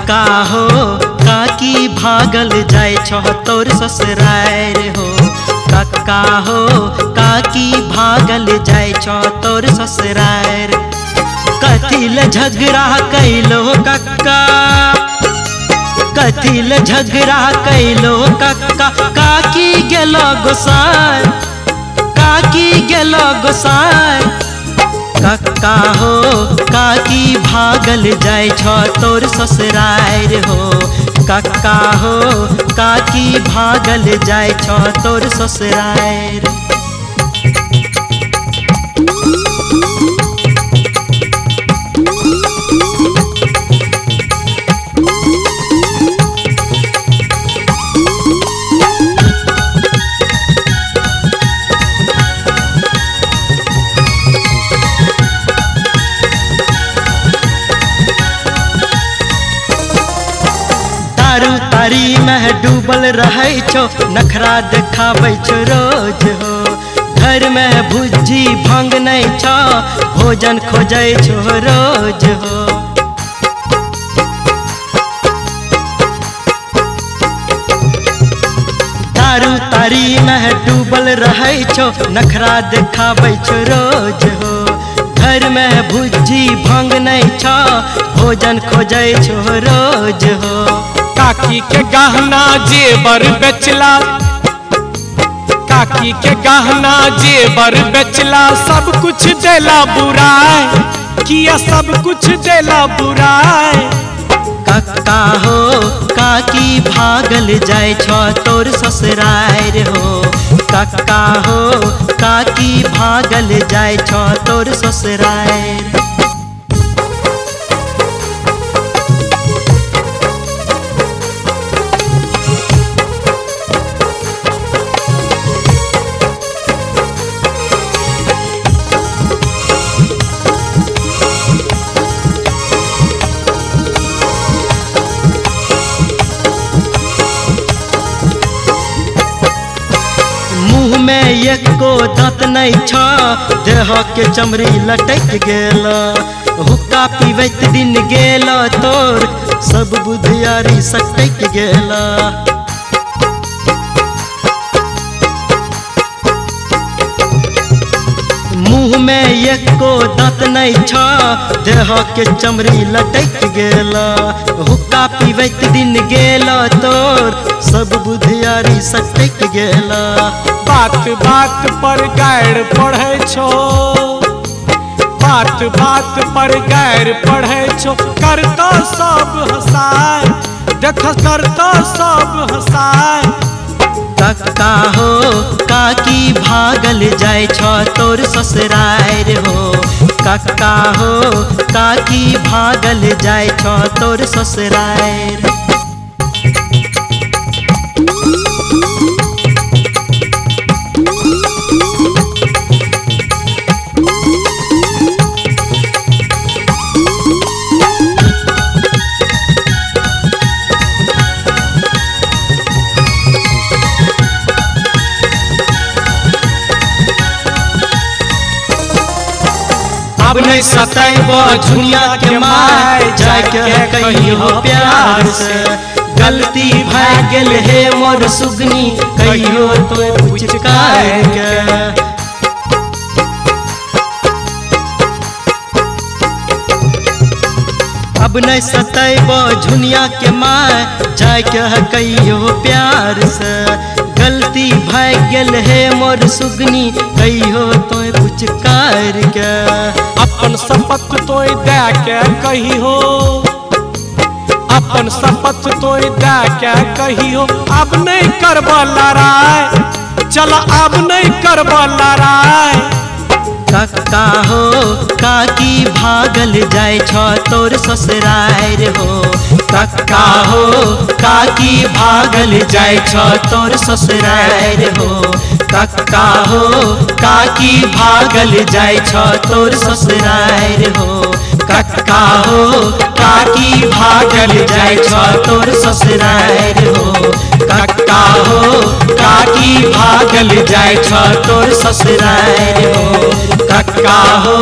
कक्का हो काकी भागल जाय छ तोर ससुरार हो। कक्का हो काकी भागल जाय छ तोर ससुरार। कथिल झगड़ा कैलो कक्का, कथिल झगड़ा कैलो कक्का, काकी गेलो गोसाई, काकी गेलो गोसाई। कक्का हो काकी भागल जाय छ तोर ससुरार हो। कक्का हो काकी भागल जाय छ तोर ससुरार। दारू तारी में डूबल रहे छो, नखरा देखाबै छो रोज हो। घर में भुज्जी भंग नहीं छो, भोजन खोजै छो रोज हो। दारू तारी में डूबल रहे छो, नखरा देखाबै छो रोज हो। घर में भुज्जी भंग नहीं छो, भोजन खोजै छो रोज हो। काकी के गहना जेबर बेचला, काकी के गहना जेबर बेचला, सब कुछ देला बुराई, किया सब कुछ देला बुराई। कक्का हो काकी भागल जाय छ तोर ससुरार हो। कक्का हो काकी भागल जाय छ तोर ससुरार। मुँह में एको दांत नहीं छ, देह के चमड़ी लटक गेल। हुक्का पीबैत दिन गेल तोर, सब बुधियारी सटक गेल। मुँह में एको दांत नहीं छ, देह के चमड़ी लटक गेल। हुक्का पीबैत दिन गेल तोर, सब बुधियारी सटक गेल। बात बात पर गैर पढ़े छो, बात बात पर गैर पढ़े छो। करतो सब हंसाए, देख करतो सब हंसाए। कक्का हो काकी भागल जाय छ तोर ससुरार हो। कक्का हो काकी भागल जाय छ तोर ससुरार। अब नहीं सताइबो झुनिया के माय, जाके कहियो प्यार से। गलती भय गेल हे मोर सुगनी, कहियो तो पुचकार के। अब नहीं सताइबो झुनिया के माय, जाके कहियो प्यार से। गलती भय गेल हे मोर सुगनी, कहियो तो पुचकार के। अपन शपथ तोय दे के कहियो, अपन शपथ तोय दे के कहियो। अब नहीं करबो लड़ाई, चल अब नहीं करबो लड़ाई। कक्का हो काकी भागल जाय छ तोर ससुरार हो। कक्का हो काकी भागल जाय छ तोर ससुरार हो। कक्का हो काकी भागल जाय छ तोर ससुरार हो। कक्का हो काकी भागल जाय छ तोर ससुरार हो। कक्का हो काकी भागल जाय छ तोर ससुरार हो। कक्का हो